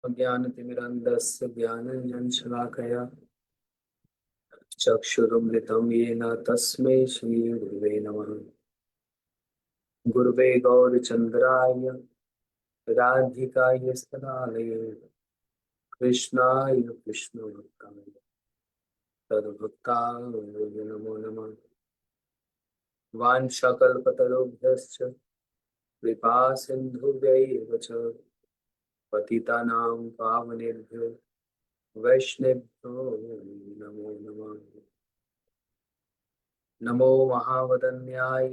अज्ञानतिमिरन्धस्य ज्ञानाञ्जनशलाकया चक्षुरुन्मिलितं येन तस्मै श्रीगुरुवे नमः। गुरुवे गौरचन्द्राय राधिकाय स्तनालये कृष्णाय कृष्णभक्ताय तद्भक्ताय नमो नमः। वाञ्छाकल्पतरुभ्यश्च कृपा सिन्धुभ्यैव च पतितानां पावनेभ्यो वैष्णवेभ्यो नमो नमः। नमो महावदन्याय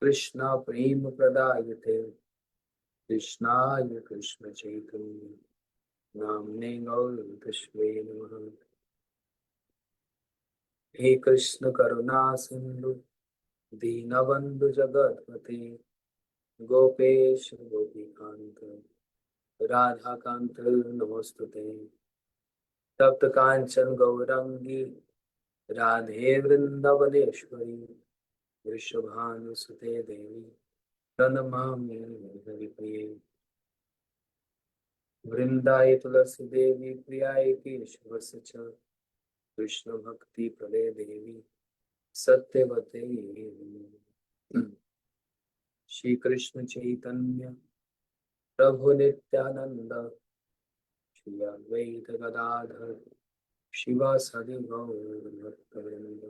कृष्ण प्रेम प्रदायते कृष्णाय कृष्ण चैतन्य नाम्ने गौरतस्मै नमः। हे कृष्ण करुणा सिंधु दीनबंधु जगतपते गोपेश गोपीकांत राधाकांत नमोस्तुते। तप्त कांचन गौरंगी राधे वृंदावनेश्वरी वृषभानुसुते देवी प्रणमामि हरिप्रिये। वृंदाय तुलसी देवी प्रियाय केशवस्य च कृष्ण भक्ति प्रदे देवी सत्यवते। श्री कृष्ण चैतन्य प्रभु नित्यानंद श्री अद्वैत गदाधर शिवासादि गौर भक्तवृंद।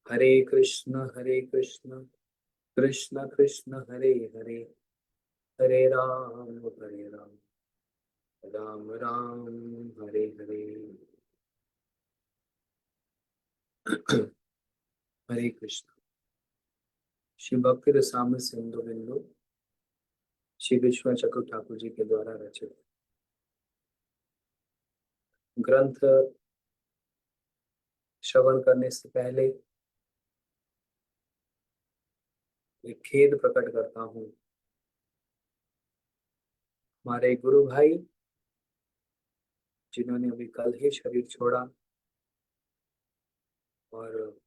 हरे कृष्ण कृष्ण कृष्ण हरे हरे हरे राम राम राम हरे हरे। हरे कृष्ण। श्री भक्ति रसामृत सिंधु बिंदु श्री विश्व चक्रु ठाकुर जी के द्वारा रचित ग्रंथ श्रवण करने से पहले एक खेद प्रकट करता हूँ। हमारे गुरु भाई जिन्होंने अभी कल ही शरीर छोड़ा और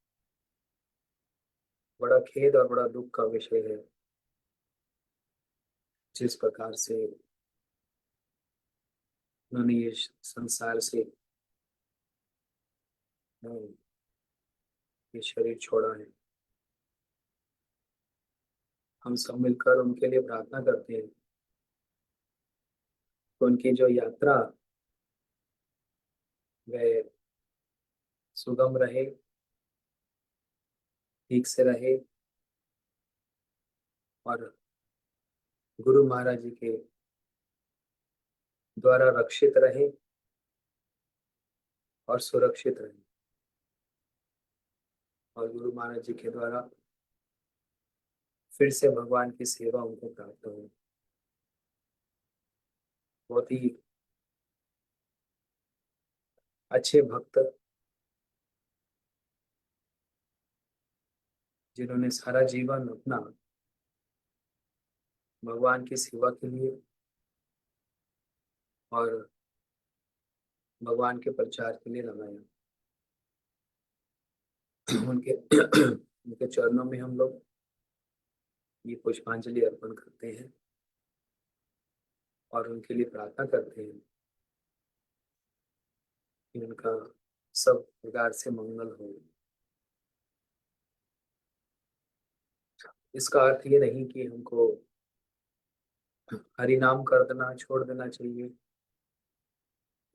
बड़ा खेद और बड़ा दुख का विषय है जिस प्रकार से उन्होंने ये संसार से ये शरीर छोड़ा है। हम सब मिलकर उनके लिए प्रार्थना करते हैं कि उनकी जो यात्रा वह सुगम रहे, ठीक से रहे और गुरु महाराज जी के द्वारा रक्षित रहे और सुरक्षित रहे और गुरु महाराज जी के द्वारा फिर से भगवान की सेवा उनको प्राप्त हो। बहुत ही अच्छे भक्त जिन्होंने सारा जीवन अपना भगवान की सेवा के लिए और भगवान के प्रचार के लिए लगाया। उनके उनके चरणों में हम लोग ये पुष्पांजलि अर्पण करते हैं और उनके लिए प्रार्थना करते हैं कि उनका सब प्रकार से मंगल हो। इसका अर्थ ये नहीं कि हमको हरि नाम कर देना छोड़ देना चाहिए।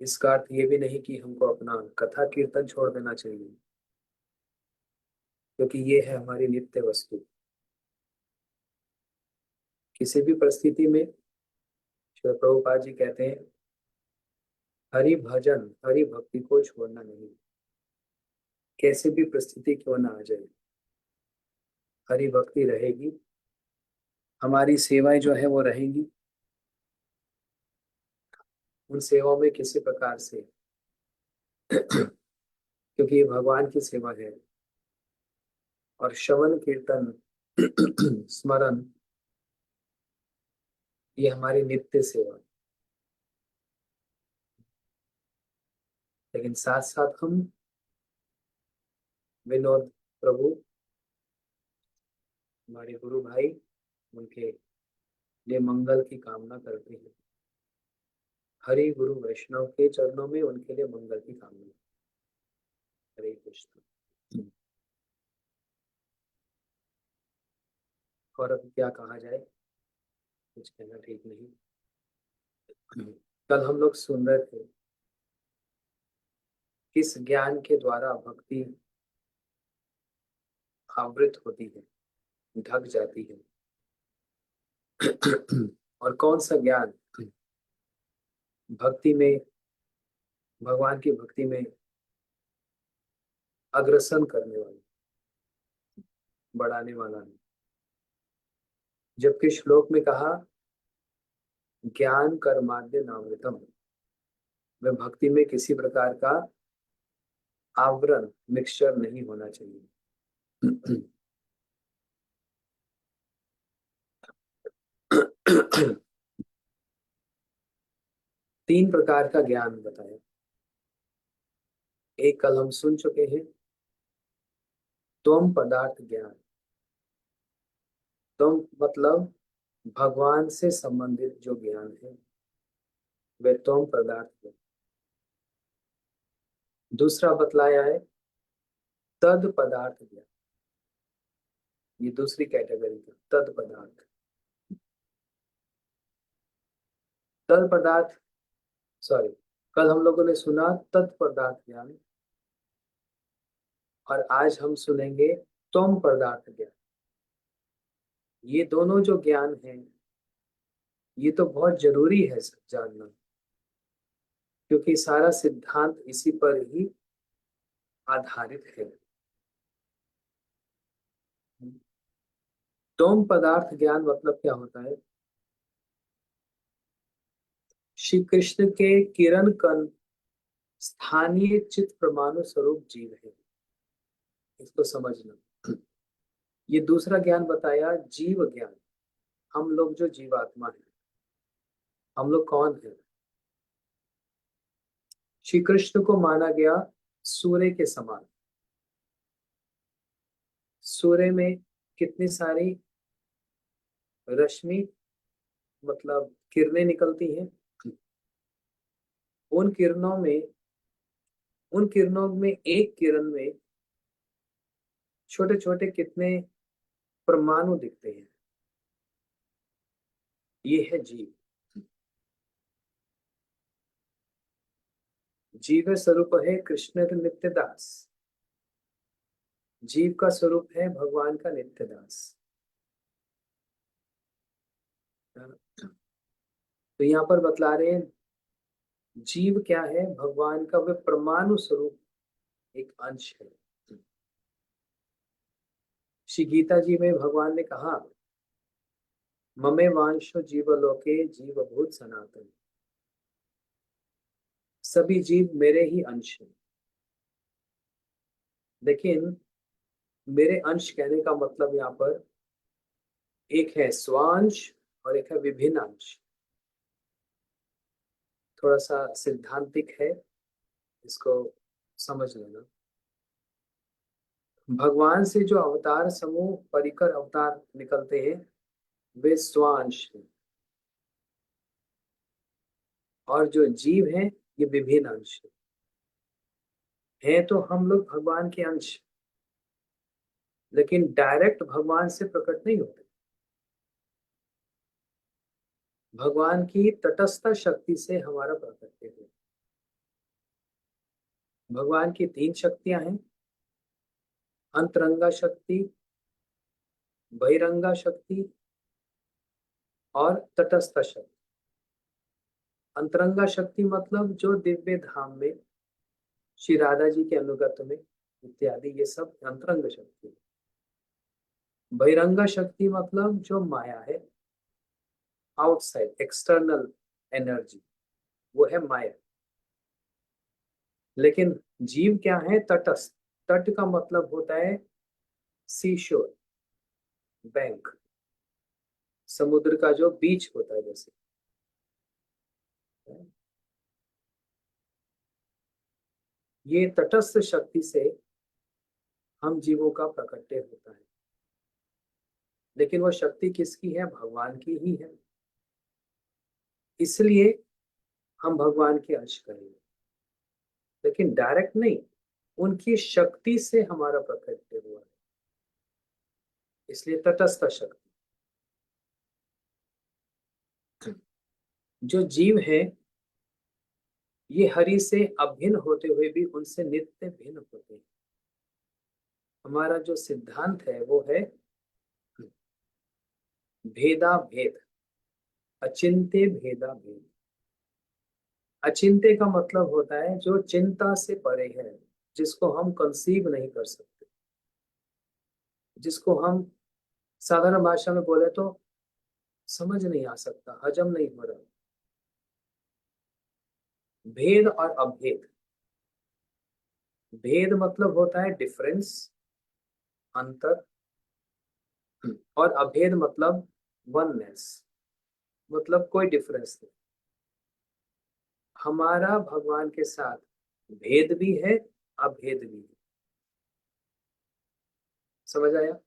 इसका अर्थ ये भी नहीं कि हमको अपना कथा कीर्तन छोड़ देना चाहिए, क्योंकि ये है हमारी नित्य वस्तु। किसी भी परिस्थिति में श्री प्रभुपाद जी कहते हैं हरि भजन हरि भक्ति को छोड़ना नहीं। कैसे भी परिस्थिति क्यों ना आ जाए, हरि भक्ति रहेगी, हमारी सेवाएं जो है वो रहेंगी। उन सेवाओं में किसी प्रकार से क्योंकि ये भगवान की सेवा है और श्रवण कीर्तन स्मरण ये हमारी नित्य सेवा। लेकिन साथ साथ हम विनोद प्रभु हमारे गुरु भाई उनके लिए मंगल की कामना करते हैं हरि गुरु वैष्णव के चरणों में उनके लिए मंगल की कामना। हरे कृष्ण। और अब क्या कहा जाए, कुछ कहना ठीक नहीं। कल हम लोग सुन रहे थे किस ज्ञान के द्वारा भक्ति आवृत होती है, ढक जाती है। और कौन सा ज्ञान भक्ति में, भगवान की भक्ति में अग्रसर करने वाला, बढ़ाने वाला है। जबकि श्लोक में कहा ज्ञान कर्माद्य नामृतम, वह भक्ति में किसी प्रकार का आवरण, मिक्सचर नहीं होना चाहिए। तीन प्रकार का ज्ञान बताया। एक कल हम सुन चुके हैं, त्वम पदार्थ ज्ञान। त्वम मतलब भगवान से संबंधित जो ज्ञान है वह त्वम पदार्थ है। दूसरा बतलाया है तद पदार्थ ज्ञान, ये दूसरी कैटेगरी का तद पदार्थ। तद पदार्थ, सॉरी, कल हम लोगों ने सुना तत्पदार्थ ज्ञान, और आज हम सुनेंगे त्वम पदार्थ ज्ञान। ये दोनों जो ज्ञान है ये तो बहुत जरूरी है जानना, क्योंकि सारा सिद्धांत इसी पर ही आधारित है। त्वम पदार्थ ज्ञान मतलब क्या होता है? श्री कृष्ण के किरण कण स्थानीय चित्त परमाणु स्वरूप जीव है, इसको समझना। ये दूसरा ज्ञान बताया जीव ज्ञान। हम लोग जो जीवात्मा है, हम लोग कौन है? श्री कृष्ण को माना गया सूर्य के समान। सूर्य में कितनी सारी रश्मि, मतलब किरणें निकलती हैं। उन किरणों में, उन किरणों में एक किरण में छोटे छोटे कितने परमाणु दिखते हैं। ये है जीव। जीव स्वरूप है कृष्ण का नित्य दास। जीव का स्वरूप है भगवान का नित्य दास। तो यहाँ पर बतला रहे हैं जीव क्या है? भगवान का वह परमाणु स्वरूप एक अंश है। श्री गीता जी में भगवान ने कहा ममे वांशो जीवलोके जीवभूत सनातन, सभी जीव मेरे ही अंश हैं। लेकिन मेरे अंश कहने का मतलब यहाँ पर एक है स्वांश और एक है विभिन्न अंश। थोड़ा सा सिद्धांतिक है, इसको समझ लेना। भगवान से जो अवतार समूह परिकर अवतार निकलते हैं वे स्वांश हैं, और जो जीव हैं ये विभिन्न अंश हैं। तो हम लोग भगवान के अंश, लेकिन डायरेक्ट भगवान से प्रकट नहीं होते। भगवान की तटस्थ शक्ति से हमारा प्रकट है। भगवान की तीन शक्तियां हैं, अंतरंगा शक्ति, बहिरंगा शक्ति और तटस्थ शक्ति। अंतरंगा शक्ति मतलब जो दिव्य धाम में श्री राधा जी के अनुगत में इत्यादि, ये सब अंतरंग शक्ति है। बहिरंगा शक्ति मतलब जो माया है, आउटसाइड एक्सटर्नल एनर्जी, वो है माया। लेकिन जीव क्या है? तटस्थ। तट का मतलब होता है सी शोर, बैंक, समुद्र का जो बीच होता है जैसे। ये तटस्थ शक्ति से हम जीवों का प्रकट्य होता है। लेकिन वो शक्ति किसकी है? भगवान की ही है। इसलिए हम भगवान के अंश करेंगे, लेकिन डायरेक्ट नहीं, उनकी शक्ति से हमारा प्रकट हुआ है, इसलिए तटस्थ शक्ति। जो जीव है ये हरि से अभिन्न होते हुए भी उनसे नित्य भिन्न होते हैं। हमारा जो सिद्धांत है वो है भेदा भेद, अचिंत्य भेदा भेद। अचिंत्य का मतलब होता है जो चिंता से परे है, जिसको हम कंसीव नहीं कर सकते, जिसको हम साधारण भाषा में बोले तो समझ नहीं आ सकता, हजम नहीं हो रहा। भेद और अभेद। भेद मतलब होता है डिफरेंस, अंतर, और अभेद मतलब वननेस, मतलब कोई डिफरेंस नहीं। हमारा भगवान के साथ भेद भी है, अभेद भी है। समझ आया?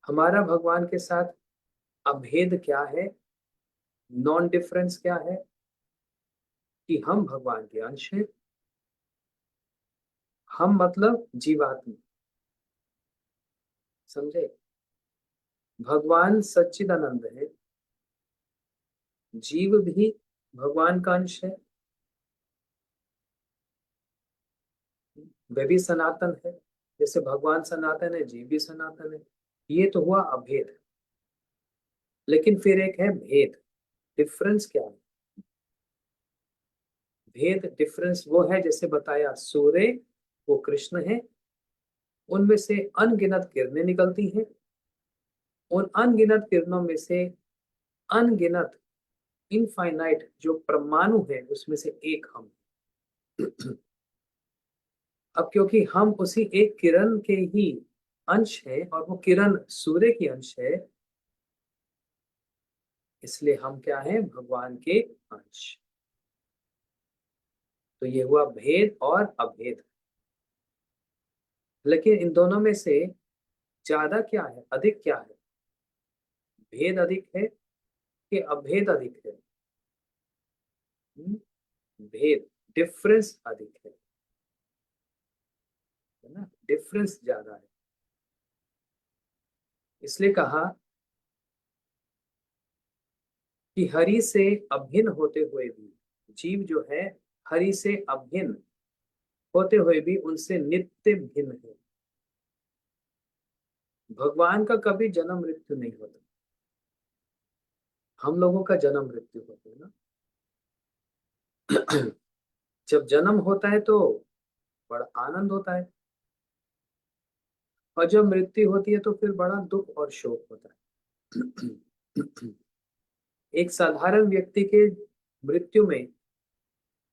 हमारा भगवान के साथ अभेद क्या है, नॉन डिफरेंस क्या है, कि हम भगवान के अंश हैं। हम मतलब जीवात्मा, समझे? भगवान सच्चिदानंद है, जीव भी भगवान का अंश है, वे भी सनातन है। जैसे भगवान सनातन है, जीव भी सनातन है। ये तो हुआ अभेद। लेकिन फिर एक है भेद। डिफरेंस क्या है? भेद डिफरेंस वो है, जैसे बताया, सूर्य वो कृष्ण है, उनमें से अनगिनत किरणें निकलती हैं, उन अनगिनत किरणों में से अनगिनत इनफाइनाइट जो परमाणु है उसमें से एक हम। अब क्योंकि हम उसी एक किरण के ही अंश है और वो किरण सूर्य की अंश है, इसलिए हम क्या है? भगवान के अंश। तो ये हुआ भेद और अभेद। लेकिन इन दोनों में से ज्यादा क्या है, अधिक क्या है? भेद अधिक है कि अभेद अधिक है? भेद, डिफरेंस अधिक है ना, डिफरेंस ज्यादा है। इसलिए कहा कि हरि से अभिन्न होते हुए भी जीव जो है हरि से अभिन्न होते हुए भी उनसे नित्य भिन्न है। भगवान का कभी जन्म मृत्यु नहीं होता, हम लोगों का जन्म मृत्यु होता है ना। जब जन्म होता है तो बड़ा आनंद होता है, और जब मृत्यु होती है तो फिर बड़ा दुख और शोक होता है। एक साधारण व्यक्ति के मृत्यु में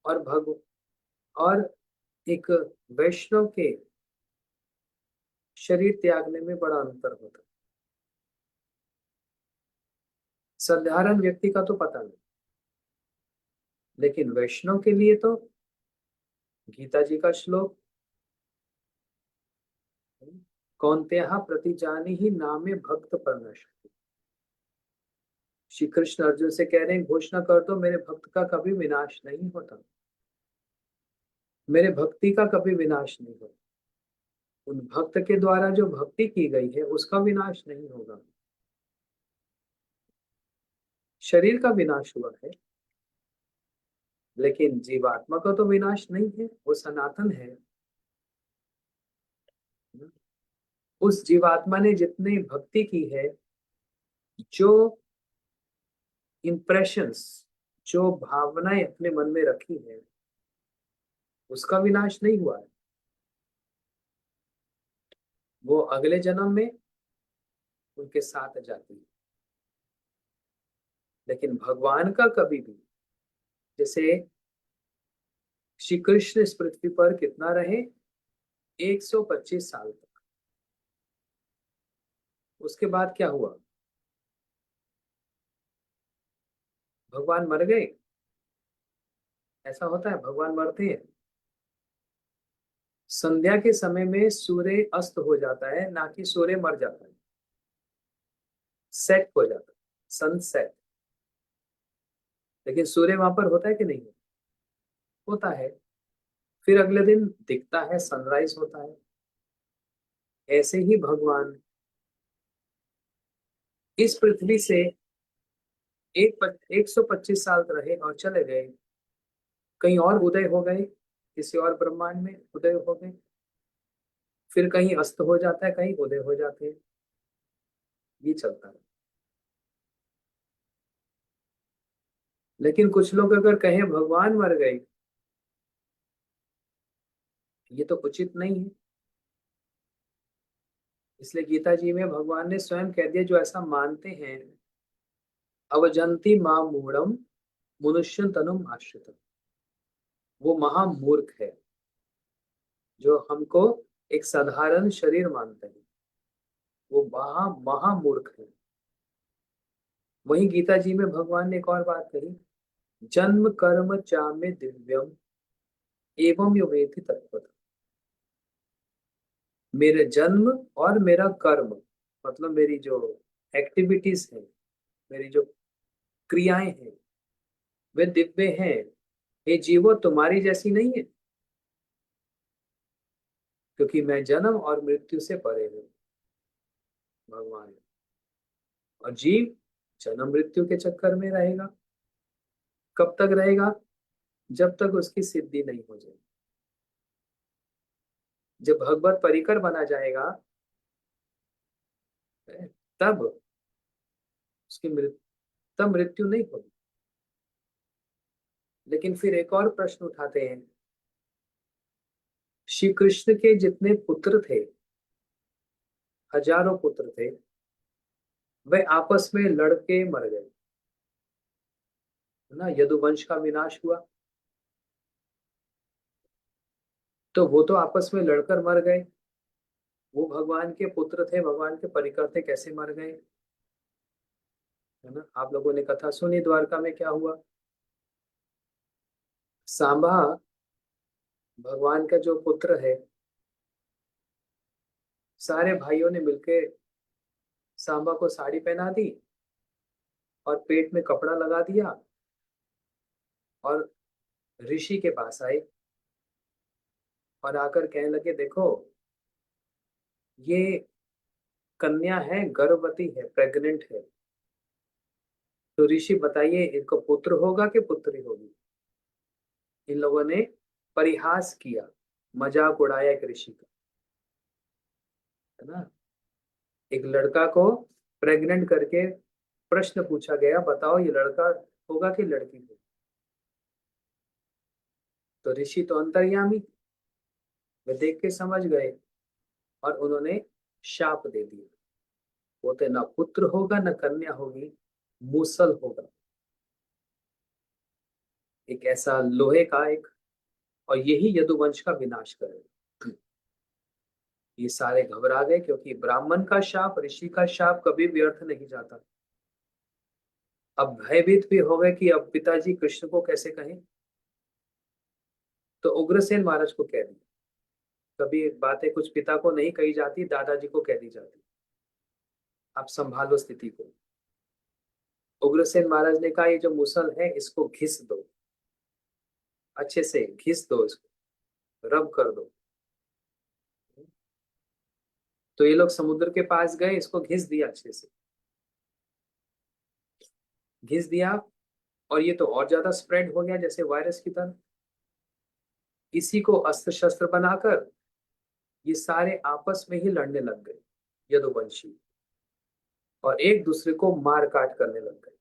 और और एक वैष्णव के शरीर त्यागने में बड़ा अंतर होता है। साधारण व्यक्ति का तो पता नहीं, लेकिन वैष्णव के लिए तो गीता जी का श्लोक, कौन्तेहा प्रतिजानी ही नामे भक्त परनश्यति। श्री कृष्ण अर्जुन से कह रहे हैं, घोषणा कर दो मेरे भक्त का कभी विनाश नहीं होता, मेरे भक्ति का कभी विनाश नहीं होता। उन भक्त के द्वारा जो भक्ति की गई है उसका विनाश नहीं होगा। शरीर का विनाश हुआ है, लेकिन जीवात्मा का तो विनाश नहीं है, वो सनातन है। उस जीवात्मा ने जितनी भक्ति की है, जो इंप्रेशंस, जो भावनाएं अपने मन में रखी है, उसका विनाश नहीं हुआ है। वो अगले जन्म में उनके साथ जाती है। लेकिन भगवान का कभी भी, जैसे श्री कृष्ण इस पृथ्वी पर कितना रहे? 125 साल तक। उसके बाद क्या हुआ? भगवान मर गए? ऐसा होता है? भगवान मरते हैं? संध्या के समय में सूर्य अस्त हो जाता है, ना कि सूर्य मर जाता है, सेट हो जाता है, सनसेट। लेकिन सूर्य वहां पर होता है कि नहीं? होता है। फिर अगले दिन दिखता है, सनराइज होता है। ऐसे ही भगवान इस पृथ्वी से 125 साल रहे और चले गए। कहीं और उदय हो गए, किसी और ब्रह्मांड में उदय हो गए। फिर कहीं अस्त हो जाता है, कहीं उदय हो जाते हैं। ये चलता है। लेकिन कुछ लोग अगर कहें भगवान मर गए, ये तो उचित नहीं है। इसलिए गीता जी में भगवान ने स्वयं कह दिया, जो ऐसा मानते हैं, अवजंती मां मूढ़म मनुष्य तनुम आश्रित, वो महामूर्ख है जो हमको एक साधारण शरीर मानते हैं। वो महामूर्ख है। वहीं गीता जी में भगवान ने एक और बात कही, जन्म कर्म चामे दिव्यम एवं यो वेति तत्वतः। मेरे जन्म और मेरा कर्म, मतलब मेरी जो एक्टिविटीज है, मेरी जो क्रियाएं हैं, वे दिव्य हैं। ये जीवो तुम्हारी जैसी नहीं है, क्योंकि मैं जन्म और मृत्यु से परे हूँ। भगवान। और जीव जन्म मृत्यु के चक्कर में रहेगा। कब तक रहेगा? जब तक उसकी सिद्धि नहीं हो जाए। जब भगवत परिकर बना जाएगा, तब उसकी मृत्यु, तब मृत्यु नहीं होगी। लेकिन फिर एक और प्रश्न उठाते हैं, श्री कृष्ण के जितने पुत्र थे, हजारों पुत्र थे, वे आपस में लड़के मर गए, है ना? यदुवंश का विनाश हुआ। तो वो तो आपस में लड़कर मर गए। वो भगवान के पुत्र थे, भगवान के परिकर थे, कैसे मर गए? है ना? आप लोगों ने कथा सुनी, द्वारका में क्या हुआ। सांबा भगवान का जो पुत्र है, सारे भाइयों ने मिलकर सांबा को साड़ी पहना दी और पेट में कपड़ा लगा दिया और ऋषि के पास आए और आकर कहने लगे, देखो ये कन्या है, गर्भवती है, प्रेग्नेंट है। तो ऋषि बताइए, इनको पुत्र होगा कि पुत्री होगी? इन लोगों ने परिहास किया, मजाक उड़ाया एक ऋषि का, है ना? एक लड़का को प्रेग्नेंट करके प्रश्न पूछा गया, बताओ ये लड़का होगा कि लड़की होगी? तो ऋषि तो अंतर्यामी, वे देख के समझ गए और उन्होंने शाप दे दिया। बोलते ना पुत्र होगा न कन्या होगी, मूसल होगा। एक ऐसा लोहे का एक, और यही यदुवंश का विनाश करेगा। ये सारे घबरा गए, क्योंकि ब्राह्मण का शाप, ऋषि का शाप कभी व्यर्थ नहीं जाता। अब भयभीत भी हो गए कि अब पिताजी कृष्ण को कैसे कहें। तो उग्रसेन महाराज को कह दिया। कभी बातें कुछ पिता को नहीं कही जाती, दादाजी को कह दी जाती, आप संभालो स्थिति को। उग्रसेन महाराज ने कहा, ये जो मुसल है इसको घिस दो, अच्छे से घिस दो, इसको रब कर दो। तो ये लोग समुद्र के पास गए, इसको घिस दिया, अच्छे से घिस दिया। और ये तो और ज्यादा स्प्रेड हो गया जैसे वायरस की तरह। इसी को अस्त्र शस्त्र बनाकर ये सारे आपस में ही लड़ने लग गए, यदुवंशी, और एक दूसरे को मार काट करने लग गए।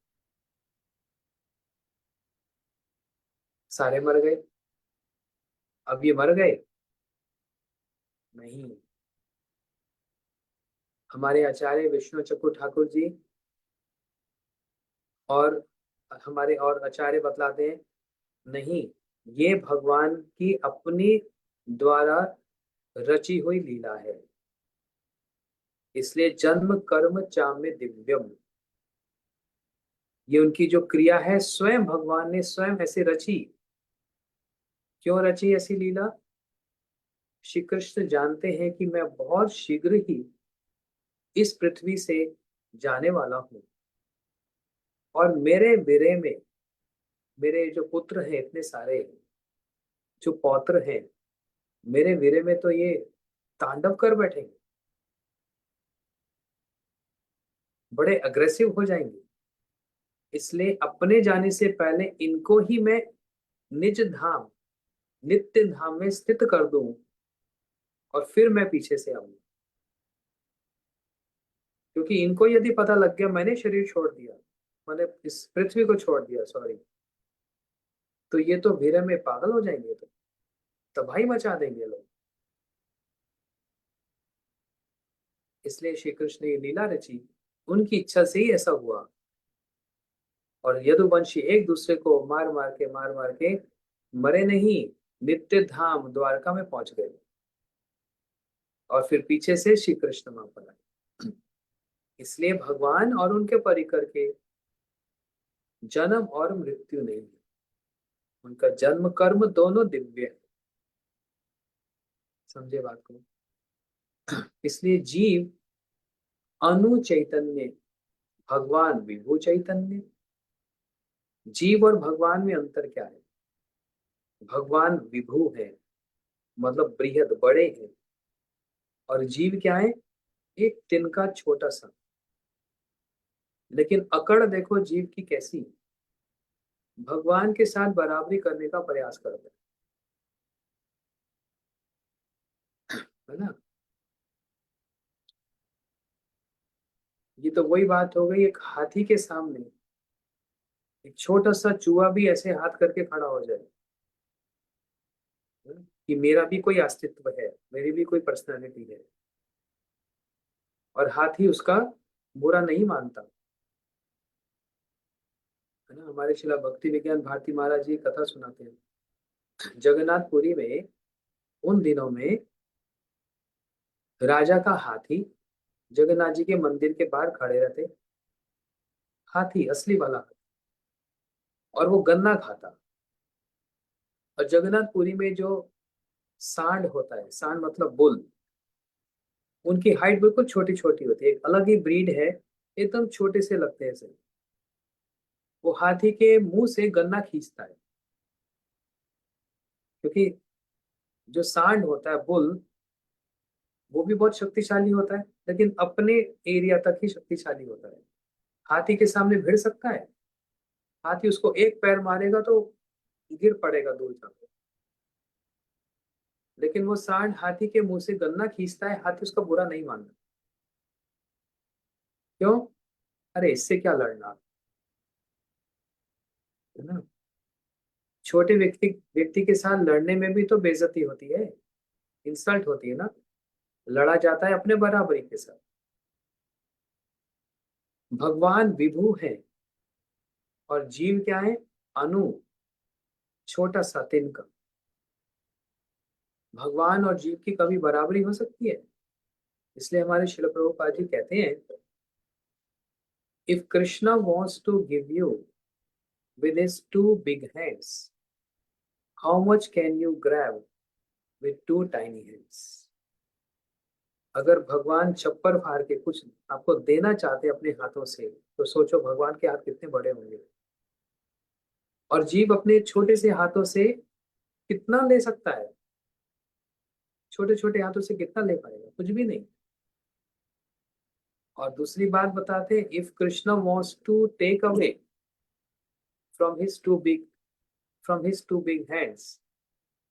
सारे मर गए। अब ये मर गए नहीं। हमारे आचार्य विष्णु चक्रु ठाकुर जी और हमारे और आचार्य बतलाते हैं, नहीं, ये भगवान की अपनी द्वारा रची हुई लीला है। इसलिए जन्म कर्म चाम्य दिव्यम, ये उनकी जो क्रिया है, स्वयं भगवान ने स्वयं ऐसे रची। क्यों रची ऐसी लीला? श्री कृष्ण जानते हैं कि मैं बहुत शीघ्र ही इस पृथ्वी से जाने वाला हूं, और मेरे विरह में मेरे जो पुत्र हैं इतने सारे, जो पौत्र हैं, मेरे वीरे में तो ये तांडव कर बैठेंगे, बड़े अग्रेसिव हो जाएंगे। इसलिए अपने जाने से पहले इनको ही मैं निज धाम, नित्य धाम में स्थित कर दूं, और फिर मैं पीछे से आऊंगा। क्योंकि इनको यदि पता लग गया मैंने शरीर छोड़ दिया, मैंने इस पृथ्वी को छोड़ दिया, सॉरी, तो ये तो भीड़ में पागल हो जाएंगे, तो तबाही मचा देंगे लोग। इसलिए श्री कृष्ण ने ये लीला रची, उनकी इच्छा से ही ऐसा हुआ। और यदुवंशी एक दूसरे को मार मार के मरे नहीं, नित्य धाम द्वारका में पहुंच गए। और फिर पीछे से श्री कृष्ण वहां पर आए। इसलिए भगवान और उनके परिकर के जन्म और मृत्यु नहीं है, उनका जन्म कर्म दोनों दिव्य है। समझे बात को? इसलिए जीव अनु चैतन्य, भगवान विभु चैतन्य। जीव और भगवान में अंतर क्या है? भगवान विभु है, मतलब बृहद, बड़े हैं। और जीव क्या है? एक तिनका छोटा सा। लेकिन अकड़ देखो जीव की कैसी, भगवान के साथ बराबरी करने का प्रयास करते है ना। ये तो वही बात हो गई, एक हाथी के सामने एक छोटा सा चूहा भी ऐसे हाथ करके खड़ा हो जाए, है ना? कि मेरा भी कोई अस्तित्व है, मेरी भी कोई पर्सनालिटी है, और हाथी उसका बुरा नहीं मानता, है ना। हमारे शिला भक्ति विज्ञान भारती महाराज जी कथा सुनाते हैं, जगन्नाथपुरी में उन दिनों में राजा का हाथी जगन्नाथ जी के मंदिर के बाहर खड़े रहते। हाथी, असली वाला हाथी, और वो गन्ना खाता। और जगन्नाथपुरी में जो सांड होता है, सांड मतलब बुल, उनकी हाइट बिल्कुल छोटी छोटी होती है, एक अलग ही ब्रीड है, एकदम छोटे से लगते हैं से। वो हाथी के मुंह से गन्ना खींचता है, क्योंकि जो सांड होता है बुल, वो भी बहुत शक्तिशाली होता है, लेकिन अपने एरिया तक ही शक्तिशाली होता है। हाथी के सामने भिड़ सकता है? हाथी उसको एक पैर मारेगा तो गिर पड़ेगा दूर जाकर। लेकिन वो सांड हाथी के मुंह से गन्ना खींचता है, हाथी उसका बुरा नहीं मानता। क्यों? अरे इससे क्या लड़ना, है ना। छोटे व्यक्ति व्यक्ति के साथ लड़ने में भी तो बेइज्जती होती है, इंसल्ट होती है ना। लड़ा जाता है अपने बराबरी के साथ। भगवान विभु है, और जीव क्या है? अनु, छोटा सा तिनका। भगवान और जीव की कभी बराबरी हो सकती है? इसलिए हमारे शिल प्रभुपाद जी कहते हैं, if Krishna wants to give you with his two big hands, how much can you grab with two tiny hands. अगर भगवान चप्पर फाड़ के कुछ आपको देना चाहते अपने हाथों से, तो सोचो भगवान के हाथ कितने बड़े होंगे। और जीव अपने छोटे से हाथों से कितना ले सकता है? छोटे छोटे हाथों से कितना ले पाएगा? कुछ भी नहीं। और दूसरी बात बताते हैं, if Krishna wants to take away from his two big from his two big hands,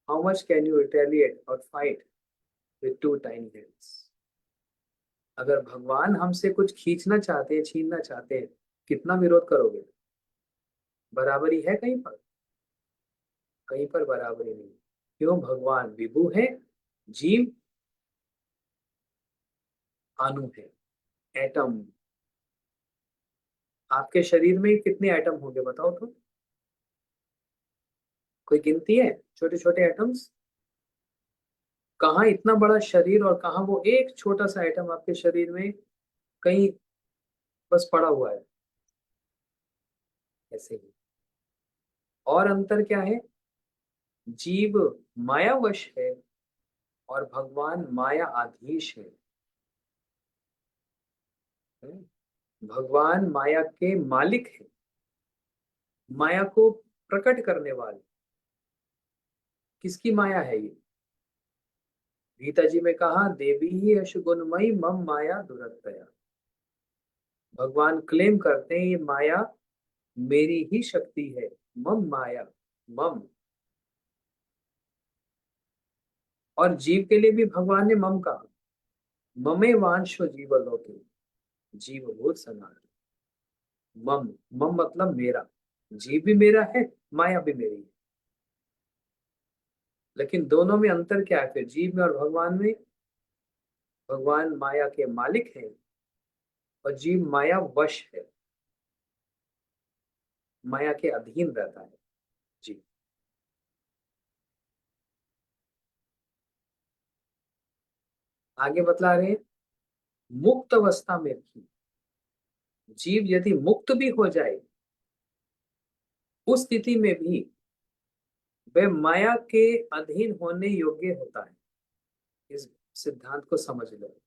how much can you retaliate और fight with two tiny hands. अगर भगवान हमसे कुछ खींचना चाहते हैं, छीनना चाहते हैं, कितना विरोध करोगे? बराबरी है कहीं पर? कहीं पर बराबरी नहीं। क्यों? भगवान विभु है, जीव अणु है, एटम। आपके शरीर में कितने एटम होंगे बताओ तो? कोई गिनती है? छोटे छोटे एटम्स। कहाँ इतना बड़ा शरीर, और कहाँ वो एक छोटा सा एटम आपके शरीर में कहीं बस पड़ा हुआ है, ऐसे ही। और अंतर क्या है? जीव मायावश है, और भगवान माया आधीश है। भगवान माया के मालिक है, माया को प्रकट करने वाली किसकी माया है ये? गीता जी में कहा, देवी ही यश गुणमयी मम माया दुरत्यया। भगवान क्लेम करते हैं ये माया मेरी ही शक्ति है। मम माया, मम। और जीव के लिए भी भगवान ने मम कहा, ममे वांशो जीवलोके जीव भूत सनातन। मम, मम मतलब मेरा। जीव भी मेरा है, माया भी मेरी है। लेकिन दोनों में अंतर क्या है फिर, जीव में और भगवान में? भगवान माया के मालिक हैं और जीव माया वश है, माया के अधीन रहता है। जी। आगे बतला रहे हैं, मुक्त अवस्था में भी जीव यदि मुक्त भी हो जाए, उस स्थिति में भी वह माया के अधीन होने योग्य होता है। इस सिद्धांत को समझ लो।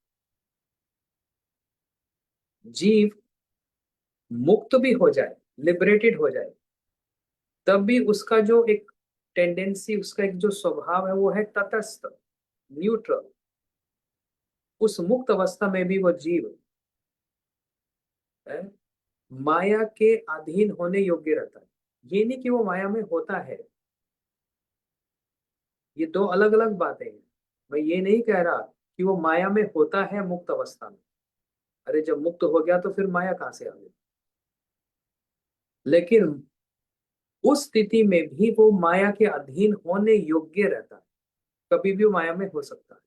जीव मुक्त भी हो जाए, लिबरेटेड हो जाए, तब भी उसका जो एक टेंडेंसी, उसका एक जो स्वभाव है, वो है तटस्थ, न्यूट्रल। उस मुक्त अवस्था में भी वो जीव है, माया के अधीन होने योग्य रहता है। ये नहीं कि वो माया में होता है, ये दो अलग अलग बातें हैं। मैं ये नहीं कह रहा कि वो माया में होता है मुक्त अवस्था में। अरे जब मुक्त हो गया तो फिर माया कहाँ से आ गई? लेकिन उस स्थिति में भी वो माया के अधीन होने योग्य रहता है, कभी भी वो माया में हो सकता है।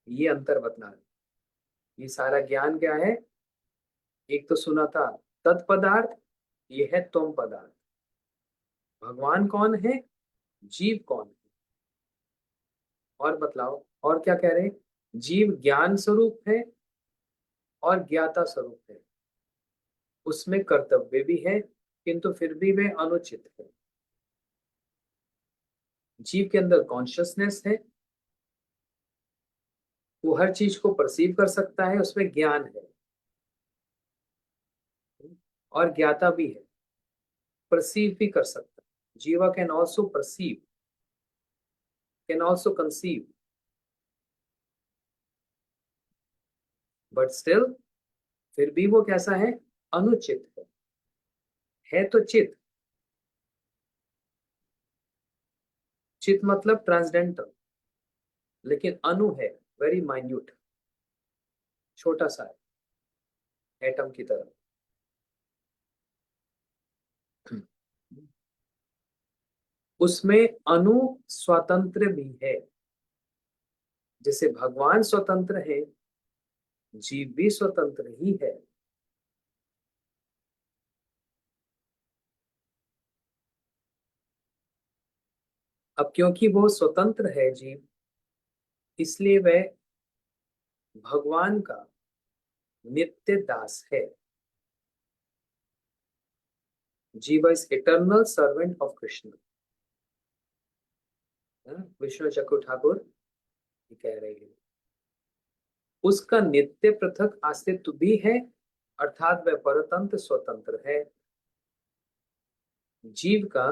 ये अंतर बतना है। ये सारा ज्ञान क्या है? एक तो सुना था तत्पदार्थ, ये है तुम पदार्थ। भगवान कौन है, जीव कौन है? और बतलाओ, और क्या कह रहे हैं? जीव ज्ञान स्वरूप है और ज्ञाता स्वरूप है। उसमें कर्तव्य भी है, किंतु फिर भी वह अनुचित है। जीव के अंदर कॉन्शियसनेस है, वो हर चीज को परसीव कर सकता है, उसमें ज्ञान है और ज्ञाता भी है, परसीव भी कर सकता है। जीवा can also perceive, can also conceive, but still फिर भी वो कैसा है? अनुचित है तो चित। चित मतलब ट्रांसडेंटल, लेकिन अणु है, वेरी माइन्यूट, छोटा सा है, एटम की तरह। उसमें अणु स्वतंत्र भी है। जैसे भगवान स्वतंत्र है, जीव भी स्वतंत्र ही है। अब क्योंकि वो स्वतंत्र है जीव, इसलिए वह भगवान का नित्य दास है। Jiva is eternal servant of Krishna. Vishnu चक्रु ठाकुर ये कह रहे हैं, उसका नित्य पृथक अस्तित्व भी है, अर्थात वह परतंत्र स्वतंत्र है। जीव का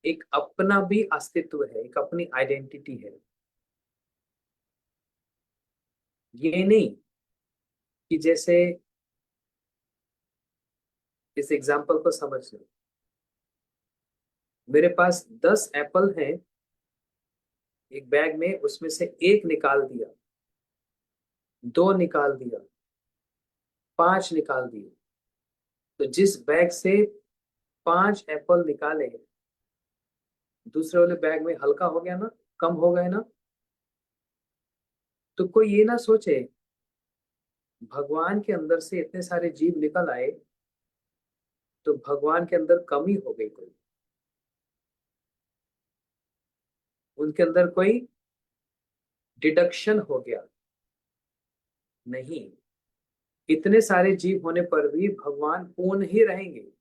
एक अपना भी अस्तित्व है, एक अपनी आइडेंटिटी है। ये नहीं कि जैसे, इस एग्जाम्पल को समझ लो, मेरे पास 10 एप्पल हैं एक बैग में, उसमें से एक निकाल दिया, दो निकाल दिया, 5 निकाल दिए, तो जिस बैग से 5 एप्पल निकाले, दूसरे वाले बैग में हल्का हो गया ना, कम हो गए ना। तो कोई ये ना सोचे भगवान के अंदर से इतने सारे जीव निकल आए तो भगवान के अंदर कमी हो गई, कोई उनके अंदर कोई डिडक्शन हो गया। नहीं, इतने सारे जीव होने पर भी भगवान पूर्ण ही रहेंगे।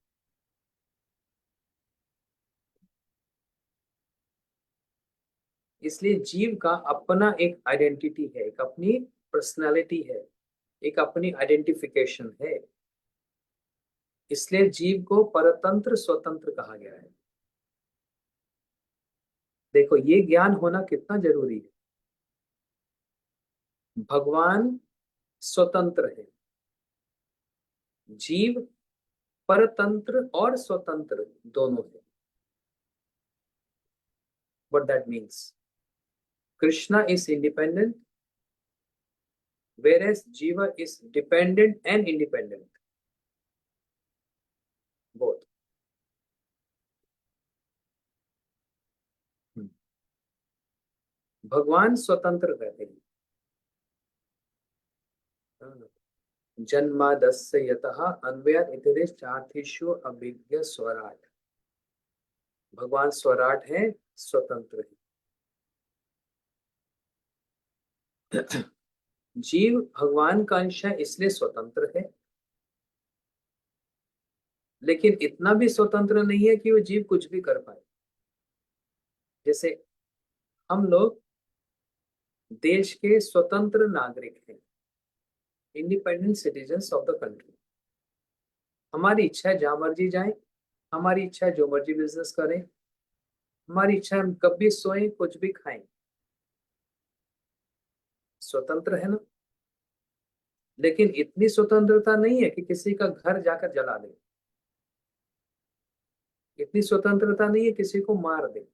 इसलिए जीव का अपना एक आइडेंटिटी है, एक अपनी पर्सनालिटी है, एक अपनी आइडेंटिफिकेशन है। इसलिए जीव को परतंत्र स्वतंत्र कहा गया है। देखो ये ज्ञान होना कितना जरूरी है। भगवान स्वतंत्र है, जीव परतंत्र और स्वतंत्र दोनों है। What that means, Krishna is independent whereas jiva is dependent and independent both. भगवान स्वतंत्र रहते हैं। जन्मादस्य यतः अन्वयात् इतरेश्चार्थेषु अभिज्ञ स्वराट। भगवान स्वराट है, स्वतंत्र है। जीव भगवान का अंश है इसलिए स्वतंत्र है, लेकिन इतना भी स्वतंत्र नहीं है कि वो जीव कुछ भी कर पाए। जैसे हम लोग देश के स्वतंत्र नागरिक हैं, independent citizens of the country. हमारी इच्छा है जहां मर्जी जाएं, हमारी इच्छा है जो मर्जी बिजनेस करें, हमारी इच्छा है हम कभी सोएं कुछ भी खाएं। स्वतंत्र है ना। लेकिन इतनी स्वतंत्रता नहीं है कि किसी का घर जाकर जला दे, इतनी स्वतंत्रता नहीं है किसी को मार दे।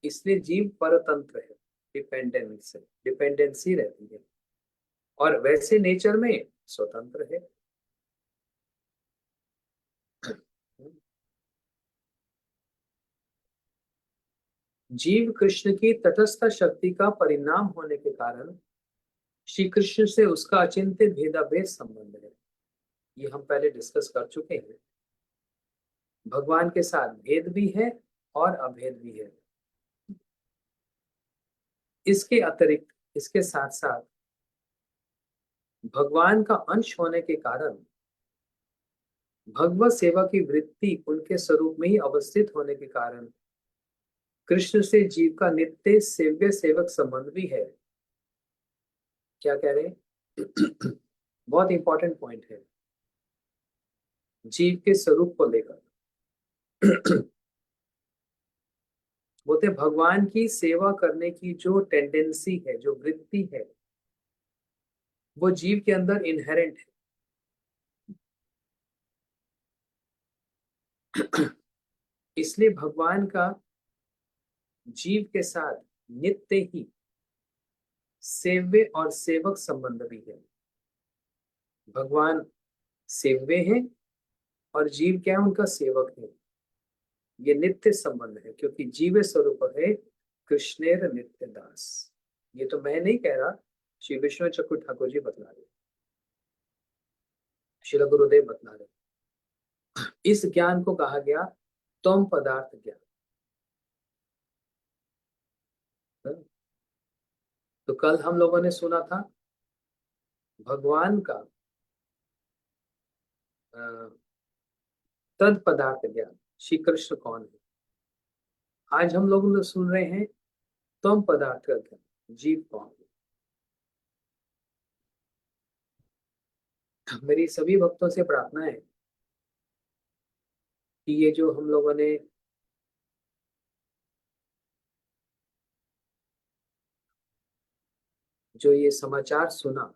इसलिए जीव परतंत्र है, डिपेंडेंस है, डिपेंडेंसी रहती है, और वैसे नेचर में स्वतंत्र है। जीव कृष्ण की तटस्थ शक्ति का परिणाम होने के कारण श्री कृष्ण से उसका अचिंत्य भेदाभेद संबंध है। ये हम पहले डिस्कस कर चुके हैं। भगवान के साथ भेद भी है और अभेद भी है। इसके अतिरिक्त, इसके साथ साथ भगवान का अंश होने के कारण भगवत सेवा की वृत्ति उनके स्वरूप में ही अवस्थित होने के कारण कृष्ण से जीव का नित्य सेव्य सेवक संबंध भी है। क्या कह रहे हैं? बहुत इंपॉर्टेंट पॉइंट है जीव के स्वरूप को लेकर। बोलते भगवान की सेवा करने की जो टेंडेंसी है, जो वृत्ति है, वो जीव के अंदर इनहेरेंट है। इसलिए भगवान का जीव के साथ नित्य ही सेव्य और सेवक संबंध भी है। भगवान सेव्य है और जीव क्या है, उनका सेवक है। ये नित्य संबंध है क्योंकि जीव स्वरूप है कृष्णेर नित्य दास। ये तो मैं नहीं कह रहा, श्री विष्णु चक्रु ठाकुर जी बतला रहे, श्रील गुरुदेव बतला रहे। इस ज्ञान को कहा गया तम पदार्थ ज्ञान। तो कल हम लोगों ने सुना था भगवान का तद पदार्थ ज्ञान, श्री कृष्ण कौन है। आज हम लोग सुन रहे हैं तम पदार्थ का ज्ञान, जीव कौन है। मेरी सभी भक्तों से प्रार्थना है कि ये जो हम लोगों ने जो ये समाचार सुना,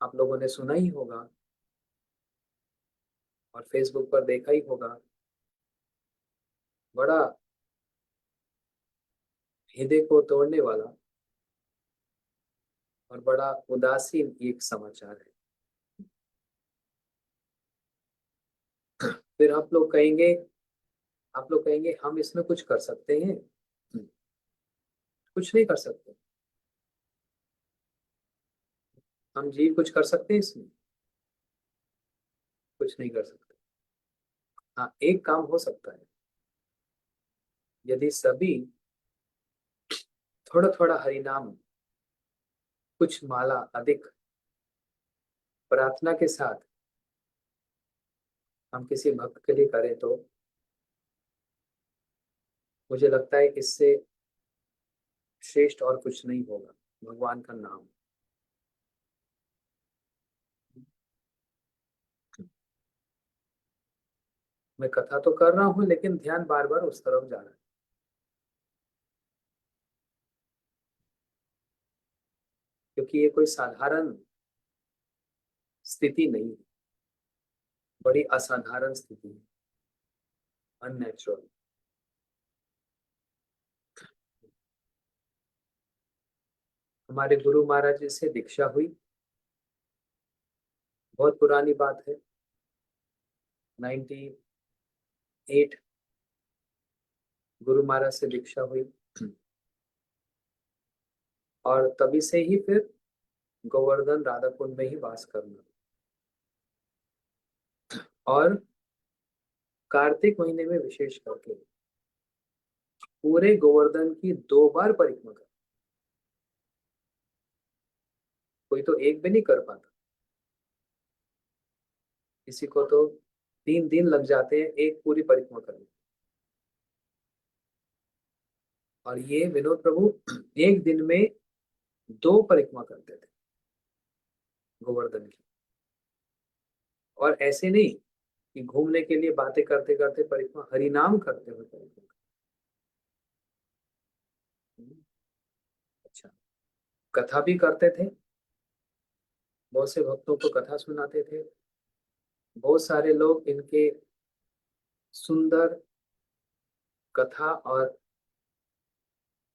आप लोगों ने सुना ही होगा और फेसबुक पर देखा ही होगा, बड़ा हृदय को तोड़ने वाला और बड़ा उदासीन एक समाचार है। फिर आप लोग कहेंगे हम इसमें कुछ कर सकते हैं? कुछ नहीं कर सकते। हम जीव कुछ कर सकते हैं इसमें? कुछ नहीं कर सकते। हाँ, एक काम हो सकता है, यदि सभी थोड़ा थोड़ा हरिनाम, कुछ माला अधिक प्रार्थना के साथ हम किसी भक्त के लिए करें तो मुझे लगता है इससे श्रेष्ठ और कुछ नहीं होगा भगवान का नाम। मैं कथा तो कर रहा हूं लेकिन ध्यान बार बार उस तरफ जा रहा है, क्योंकि ये कोई साधारण स्थिति नहीं है, बड़ी असाधारण स्थिति है, अननेचुरल। हमारे गुरु महाराज जी से दीक्षा हुई, बहुत पुरानी बात है, 98 गुरु महाराज से दीक्षा हुई। और तभी से ही फिर गोवर्धन राधा कुंड में ही वास करना। और कार्तिक महीने में विशेष करके पूरे गोवर्धन की 2 बार परिक्रमा कर, कोई तो एक भी नहीं कर पाता, किसी को तो 3 दिन लग जाते हैं एक पूरी परिक्रमा करने। और ये विनोद प्रभु एक दिन में 2 परिक्रमा करते थे गोवर्धन की। और ऐसे नहीं कि घूमने के लिए बातें करते करते परिक्रमा, हरिनाम करते हुए परिक्रमा। अच्छा, कथा भी करते थे, बहुत से भक्तों को कथा सुनाते थे। बहुत सारे लोग इनके सुंदर कथा और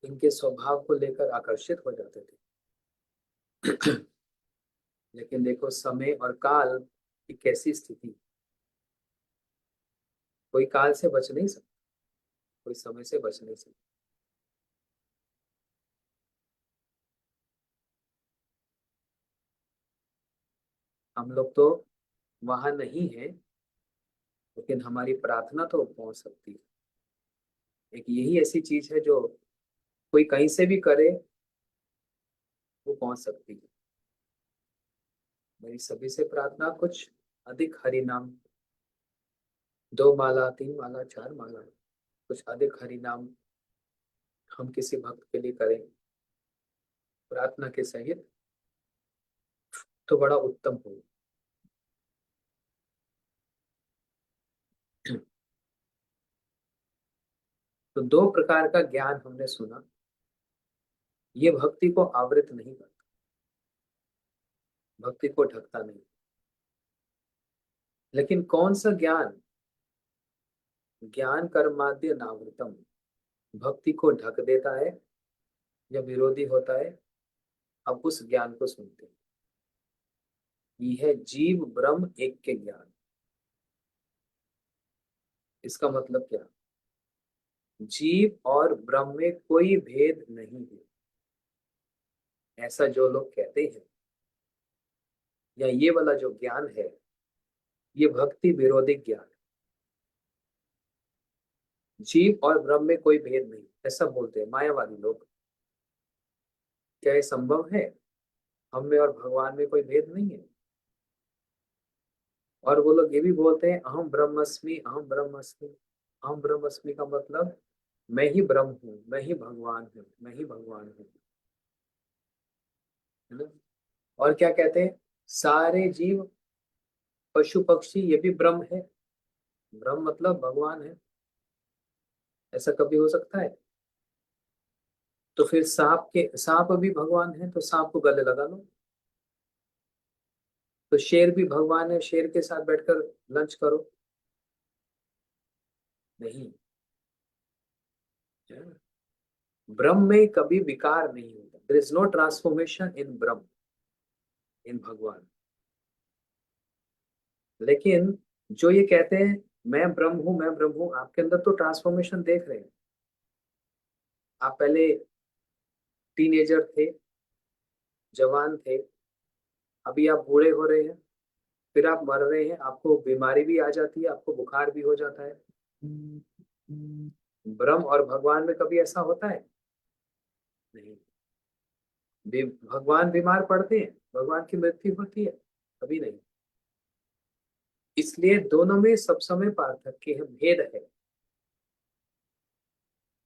इनके स्वभाव को लेकर आकर्षित हो जाते थे। लेकिन देखो समय और काल की कैसी स्थिति, कोई काल से बच नहीं सकता, कोई समय से बच नहीं सकता। हम लोग तो वहां नहीं है, लेकिन हमारी प्रार्थना तो पहुंच सकती है। एक यही ऐसी चीज है जो कोई कहीं से भी करे वो पहुंच सकती है। मेरी सभी से प्रार्थना कुछ अधिक हरि नाम, 2 माला 3 माला 4 माला, कुछ अधिक हरि नाम हम किसी भक्त के लिए करें प्रार्थना के सहित, तो बड़ा उत्तम हो। तो 2 प्रकार का ज्ञान हमने सुना, ये भक्ति को आवृत नहीं करता, भक्ति को ढकता नहीं। लेकिन कौन सा ज्ञान, ज्ञान कर्माद्य नावृतम, भक्ति को ढक देता है या विरोधी होता है, अब उस ज्ञान को सुनते हैं। ये है जीव ब्रह्म एक के ज्ञान। इसका मतलब क्या, जीव और ब्रह्म में कोई भेद नहीं है, ऐसा जो लोग कहते हैं, या ये वाला जो ज्ञान है ये भक्ति विरोधी ज्ञान है। जीव और ब्रह्म में कोई भेद नहीं, ऐसा बोलते हैं मायावादी लोग। क्या ये संभव है, हम में और भगवान में कोई भेद नहीं है? और वो लोग ये भी बोलते हैं अहम ब्रह्मस्मि, अहम ब्रह्मस्मि। अहम ब्रह्मस्मि का मतलब मैं ही ब्रह्म हूँ, मैं ही भगवान हूँ, मैं ही भगवान हूँ, है ना। और क्या कहते हैं, सारे जीव पशु पक्षी ये भी ब्रह्म है, ब्रह्म मतलब भगवान है। ऐसा कभी हो सकता है? तो फिर सांप भी भगवान है, तो सांप को गले लगा लो। तो शेर भी भगवान है, शेर के साथ बैठकर लंच करो। नहीं, ब्रह्म में कभी विकार नहीं होता, there is no transformation in Brahman, in भगवान। लेकिन जो ये कहते हैं मैं ब्रह्म हूं, मैं ब्रह्म हूं, आपके अंदर तो ट्रांसफॉर्मेशन देख रहे हैं। आप पहले टीनेजर थे, जवान थे, अभी आप बूढ़े हो रहे हैं, फिर आप मर रहे हैं, आपको बीमारी भी आ जाती है, आपको बुखार भी हो जाता है। ब्रह्म और भगवान में कभी ऐसा होता है? नहीं। भगवान बीमार पड़ते हैं, भगवान की मृत्यु होती है? कभी नहीं। इसलिए दोनों में सब समय पार्थक्य है, भेद है।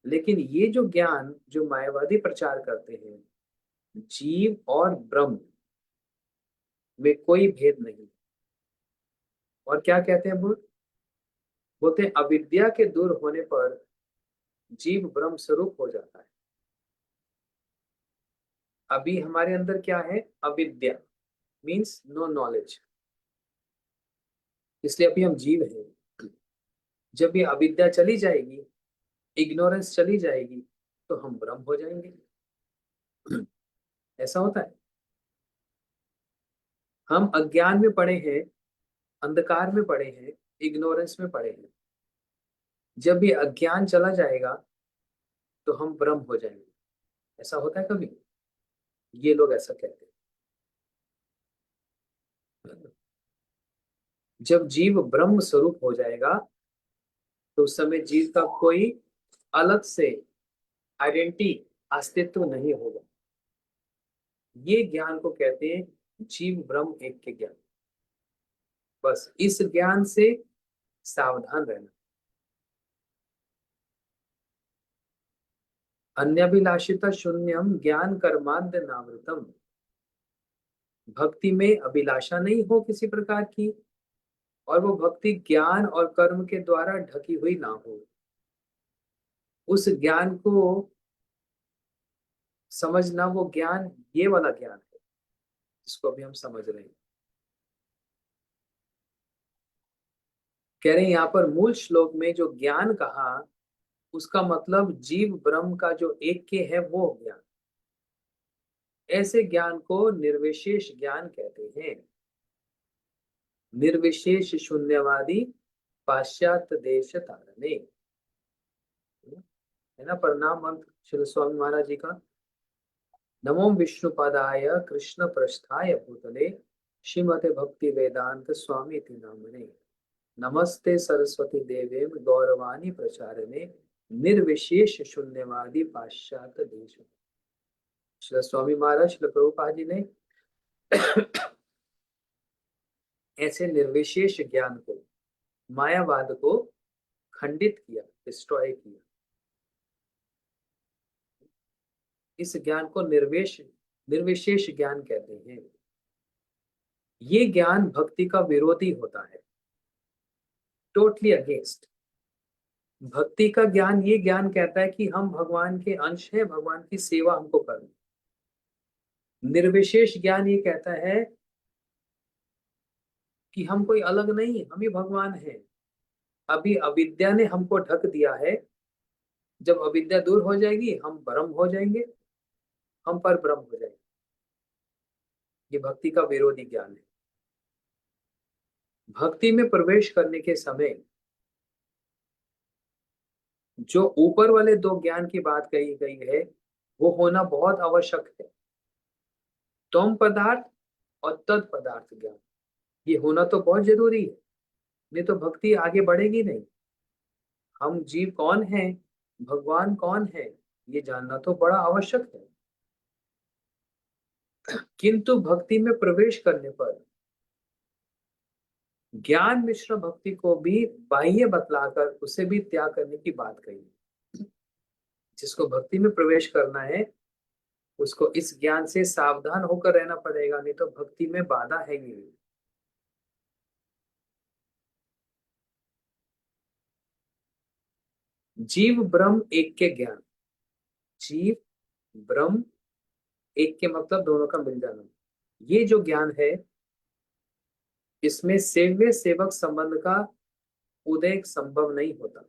लेकिन ये जो ज्ञान जो मायावादी प्रचार करते हैं, जीव और ब्रह्म में कोई भेद नहीं। और क्या कहते हैं वो, बोलते हैं अविद्या के दूर होने पर जीव ब्रह्म स्वरूप हो जाता है। अभी हमारे अंदर क्या है? अविद्या मीन्स नो नॉलेज, इसलिए अभी हम जीव हैं। जब ये अविद्या चली जाएगी, इग्नोरेंस चली जाएगी, तो हम ब्रह्म हो जाएंगे। ऐसा होता है। हम अज्ञान में पड़े हैं, अंधकार में पड़े हैं, इग्नोरेंस में पड़े हैं। जब ये अज्ञान चला जाएगा तो हम ब्रह्म हो जाएंगे। ऐसा होता है कभी? ये लोग ऐसा कहते हैं। जब जीव ब्रह्म स्वरूप हो जाएगा तो उस समय जीव का कोई अलग से आइडेंटिटी, अस्तित्व नहीं होगा। ये ज्ञान को कहते हैं जीव ब्रह्म एक के ज्ञान। बस इस ज्ञान से सावधान रहना। अन्यभिलाषिता शून्यम ज्ञान कर्माद्य नावृतम। भक्ति में अभिलाषा नहीं हो किसी प्रकार की, और वो भक्ति ज्ञान और कर्म के द्वारा ढकी हुई ना हो। उस ज्ञान को समझना, वो ज्ञान ये वाला ज्ञान है जिसको अभी हम समझ रहे हैं। कह रहे हैं यहाँ पर मूल श्लोक में जो ज्ञान कहा, उसका मतलब जीव ब्रह्म का जो एक के है वो ज्ञान। ऐसे ज्ञान को निर्विशेष ज्ञान कहते हैं। निर्विशेष शून्यवादी पाश्चात्य देश तारने। है ना प्रणाम मंत्र श्री स्वामी महाराज जी का। नमो विष्णुपदाय कृष्ण प्रस्थाय भूतले श्रीमते भक्ति वेदांत स्वामी नामने। नमस्ते सरस्वती देवे गौरवाणी प्रचारणे निर्विशेष शून्यवादी पाश्चात्य देश। श्री स्वामी महाराज श्री प्रभुपाद जी ने ऐसे निर्विशेष ज्ञान को, मायावाद को खंडित किया, डिस्ट्रॉय किया। इस ज्ञान को निर्विशेष ज्ञान कहते हैं। ये ज्ञान भक्ति का विरोधी होता है, टोटली अगेंस्ट। भक्ति का ज्ञान ये ज्ञान कहता है कि हम भगवान के अंश हैं, भगवान की सेवा हमको करनी। निर्विशेष ज्ञान ये कहता है कि हम कोई अलग नहीं, हम ही भगवान हैं। अभी अविद्या ने हमको ढक दिया है, जब अविद्या दूर हो जाएगी हम ब्रह्म हो जाएंगे, हम पर ब्रह्म हो जाएंगे। ये भक्ति का विरोधी ज्ञान है। भक्ति में प्रवेश करने के समय जो ऊपर वाले दो ज्ञान की बात कही गई है, वो होना बहुत आवश्यक है। तम पदार्थ और तद पदार्थ ज्ञान, ये होना तो बहुत जरूरी है, नहीं तो भक्ति आगे बढ़ेगी नहीं। हम जीव कौन है, भगवान कौन है, ये जानना तो बड़ा आवश्यक है। किंतु भक्ति में प्रवेश करने पर ज्ञान मिश्र भक्ति को भी बाह्य बतलाकर उसे भी त्याग करने की बात कही। जिसको भक्ति में प्रवेश करना है उसको इस ज्ञान से सावधान होकर रहना पड़ेगा, नहीं तो भक्ति में बाधा है ही नहीं। जीव ब्रह्म एक के ज्ञान। जीव ब्रह्म एक के मतलब दोनों का मिल जाना। ये जो ज्ञान है, इसमें सेव्य सेवक संबंध का उदय संभव नहीं होता।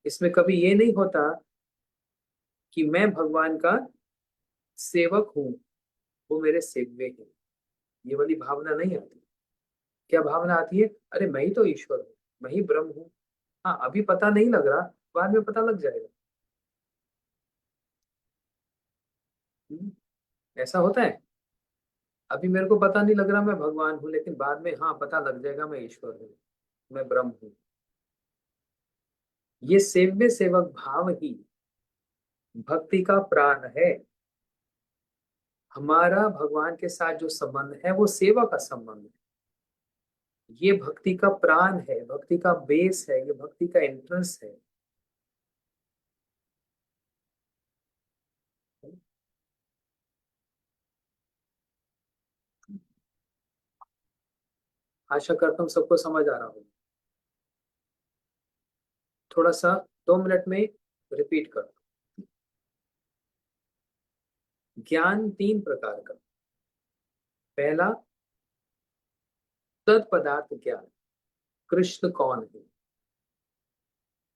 इसमें कभी ये नहीं होता कि मैं भगवान का सेवक हूं, वो मेरे सेव्य हैं। ये वाली भावना नहीं आती। क्या भावना आती है? अरे मैं ही तो ईश्वर हूँ, मैं ही ब्रह्म हूँ। हाँ अभी पता नहीं लग रहा, बाद में पता लग जाएगा। ऐसा होता है। अभी मेरे को पता नहीं लग रहा मैं भगवान हूँ, लेकिन बाद में हाँ पता लग जाएगा मैं ईश्वर हूँ, मैं ब्रह्म हूँ। ये सेव्य सेवक भाव ही भक्ति का प्राण है। हमारा भगवान के साथ जो संबंध है वो सेवा का संबंध है। ये भक्ति का प्राण है, भक्ति का बेस है, ये भक्ति का एंट्रेंस है। आशा करता हूँ सबको समझ आ रहा हो। थोड़ा सा 2 मिनट में रिपीट कर दो। ज्ञान 3 प्रकार का। पहला, तत्पदार्थ ज्ञान, कृष्ण कौन है,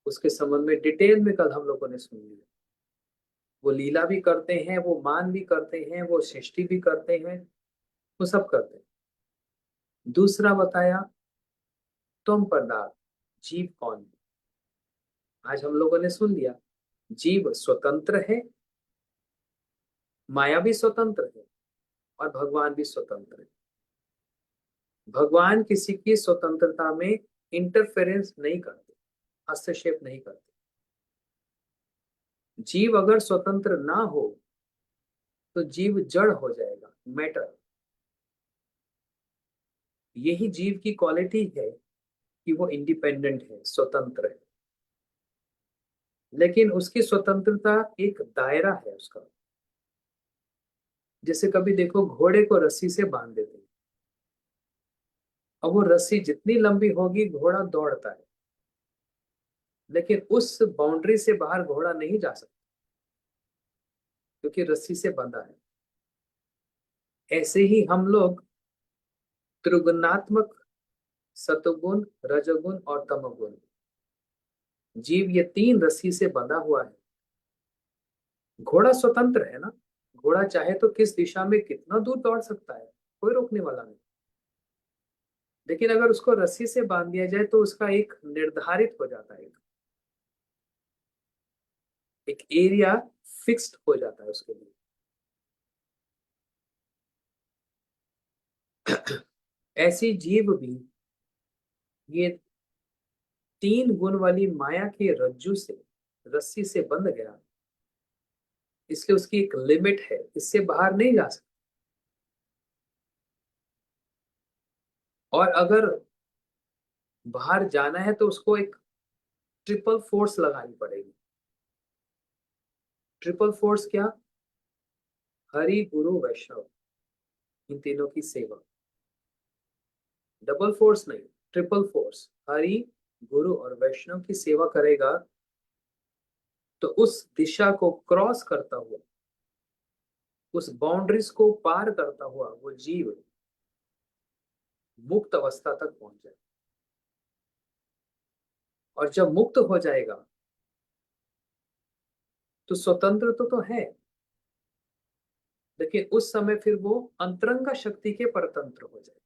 उसके संबंध में डिटेल में कल हम लोगों ने सुन लिया। वो लीला भी करते हैं, वो मान भी करते हैं, वो सृष्टि भी करते हैं, वो सब करते हैं। दूसरा बताया तुम पदार्थ, जीव कौन है। आज हम लोगों ने सुन लिया, जीव स्वतंत्र है, माया भी स्वतंत्र है और भगवान भी स्वतंत्र है। भगवान किसी की स्वतंत्रता में इंटरफेरेंस नहीं करते, हस्तक्षेप नहीं करते। जीव अगर स्वतंत्र ना हो तो जीव जड़ हो जाएगा, मैटर। यही जीव की क्वालिटी है कि वो इंडिपेंडेंट है, स्वतंत्र है। लेकिन उसकी स्वतंत्रता एक दायरा है उसका। जैसे कभी देखो, घोड़े को रस्सी से बांध देते हैं, अब वो रस्सी जितनी लंबी होगी घोड़ा दौड़ता है, लेकिन उस बाउंड्री से बाहर घोड़ा नहीं जा सकता क्योंकि रस्सी से बंधा है। ऐसे ही हम लोग त्रिगुणात्मक, सतोगुण, रजोगुण और तमोगुण, जीव ये 3 रस्सी से बंधा हुआ है। घोड़ा स्वतंत्र है ना, घोड़ा चाहे तो किस दिशा में कितना दूर दौड़ सकता है, कोई रोकने वाला नहीं। लेकिन अगर उसको रस्सी से बांध दिया जाए तो उसका एक निर्धारित हो जाता है, एक एरिया फिक्स्ड हो जाता है उसके लिए। ऐसी जीव भी ये 3 गुण वाली माया के रज्जू से, रस्सी से बंध गया, इसलिए उसकी एक लिमिट है, इससे बाहर नहीं जा सकता। और अगर बाहर जाना है तो उसको एक ट्रिपल फोर्स लगानी पड़ेगी। ट्रिपल फोर्स क्या? हरि, गुरु, वैष्णव, इन तीनों की सेवा। डबल फोर्स नहीं, ट्रिपल फोर्स। हरि, गुरु और वैष्णव की सेवा करेगा तो उस दिशा को क्रॉस करता हुआ, उस बाउंड्रीज को पार करता हुआ वो जीव मुक्त अवस्था तक पहुंच जाए। और जब मुक्त हो जाएगा तो स्वतंत्र तो है, लेकिन उस समय फिर वो अंतरंग शक्ति के परतंत्र हो जाए,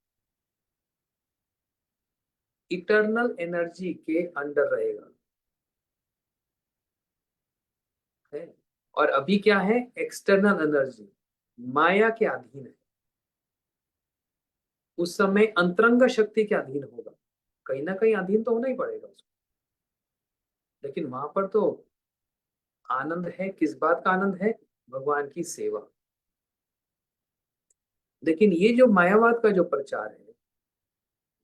इटर्नल एनर्जी के अंडर रहेगा है। और अभी क्या है? एक्सटर्नल एनर्जी, माया के अधीन है। उस समय अंतरंग शक्ति के अधीन होगा, कहीं ना कहीं अधीन तो होना ही पड़ेगा उसको। लेकिन वहां पर तो आनंद है। किस बात का आनंद है? भगवान की सेवा। लेकिन ये जो मायावाद का जो प्रचार है,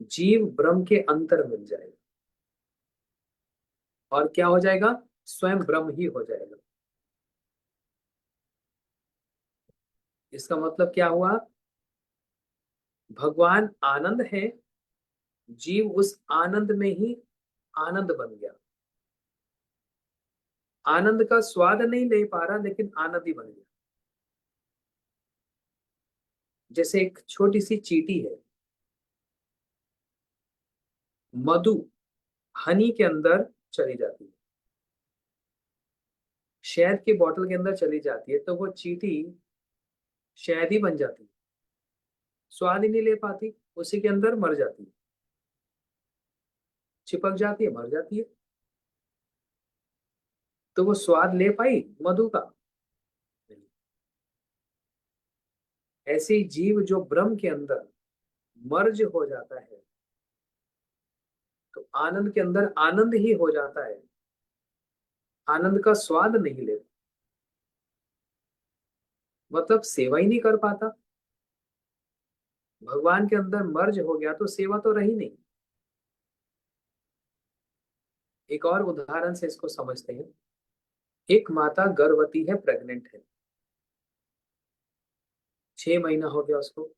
जीव ब्रह्म के अंतर मिल जाएगा और क्या हो जाएगा? स्वयं ब्रह्म ही हो जाएगा। इसका मतलब क्या हुआ? भगवान आनंद है, जीव उस आनंद में ही आनंद बन गया। आनंद का स्वाद नहीं ले पा रहा, लेकिन आनंद ही बन गया। जैसे एक छोटी सी चींटी है, मधु, हनी के अंदर चली जाती है, शहद की बोतल के अंदर चली जाती है, तो वो चींटी शहद ही बन जाती है, स्वाद ही नहीं ले पाती, उसी के अंदर मर जाती है, चिपक जाती है, मर जाती है। तो वो स्वाद ले पाई मधु का? नहीं। ऐसे ही जीव जो ब्रह्म के अंदर मर्ज हो जाता है तो आनंद के अंदर आनंद ही हो जाता है, आनंद का स्वाद नहीं लेता, मतलब सेवा ही नहीं कर पाता। भगवान के अंदर मर्ज हो गया तो सेवा तो रही नहीं। एक और उदाहरण से इसको समझते हैं। एक माता गर्भवती है, प्रेग्नेंट है, 6 महीना हो गया उसको।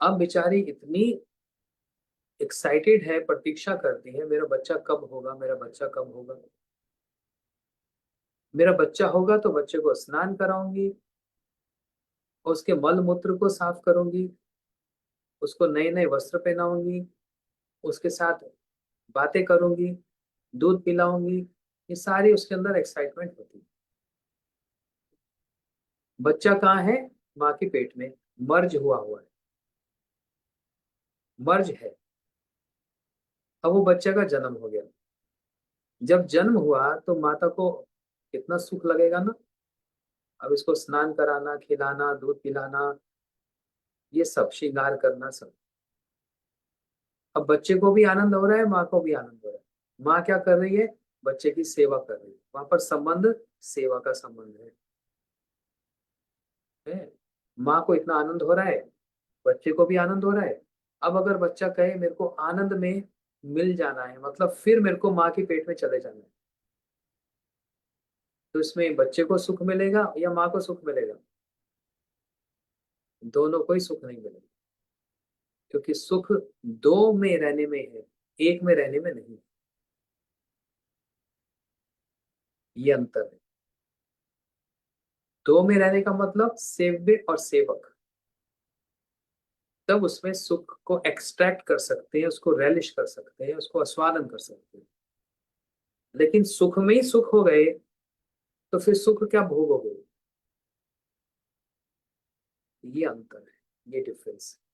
अब बेचारी इतनी एक्साइटेड है, प्रतीक्षा करती है, मेरा बच्चा कब होगा, मेरा बच्चा कब होगा। मेरा बच्चा होगा तो बच्चे को स्नान कराऊंगी, उसके मल मूत्र को साफ करूंगी, उसको नए नए वस्त्र पहनाऊंगी, उसके साथ बातें करूंगी, दूध पिलाऊंगी। ये सारी उसके अंदर एक्साइटमेंट होती है। बच्चा कहाँ है? माँ के पेट में, मर्ज हुआ हुआ है, मर्ज है। अब वो बच्चे का जन्म हो गया। जब जन्म हुआ तो माता को कितना सुख लगेगा ना। अब इसको स्नान कराना, खिलाना, दूध पिलाना, ये सब श्रृंगार करना सब। अब बच्चे को भी आनंद हो रहा है, माँ को भी आनंद हो रहा है। माँ क्या कर रही है? बच्चे की सेवा कर रही है। वहां पर संबंध सेवा का संबंध है। माँ को इतना आनंद हो रहा है, बच्चे को भी आनंद हो रहा है। अब अगर बच्चा कहे मेरे को आनंद में मिल जाना है, मतलब फिर मेरे को माँ के पेट में चले जाना है, तो इसमें बच्चे को सुख मिलेगा या माँ को सुख मिलेगा? दोनों को ही सुख नहीं मिलेगा, क्योंकि सुख दो में रहने में है, एक में रहने में नहीं। ये अंतर है। दो में रहने का मतलब सेव्य और सेवक, तब उसमें सुख को एक्सट्रैक्ट कर सकते हैं, उसको रेलिश कर सकते हैं, उसको आस्वादन कर सकते हैं। लेकिन सुख में ही सुख हो गए तो फिर सुख क्या भोगोगे? ये अंतर है, ये डिफरेंस है।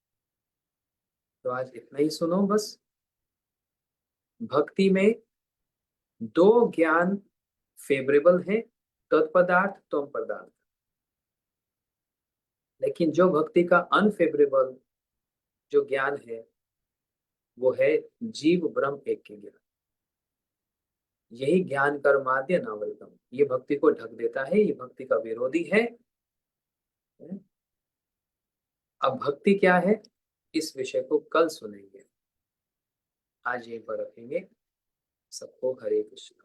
तो आज इतना ही सुनो बस। भक्ति में दो ज्ञान फेवरेबल है, तत्पदार्थ तुम पदार्थ। लेकिन जो भक्ति का अनफेवरेबल जो ज्ञान है, वो है जीव ब्रह्म एक के ज्ञान। यही ज्ञान कर्माद्य नावलतम, ये भक्ति को ढक देता है, ये भक्ति का विरोधी है। अब भक्ति क्या है, इस विषय को कल सुनेंगे। आज यहीं पर रखेंगे। सबको हरे कृष्ण।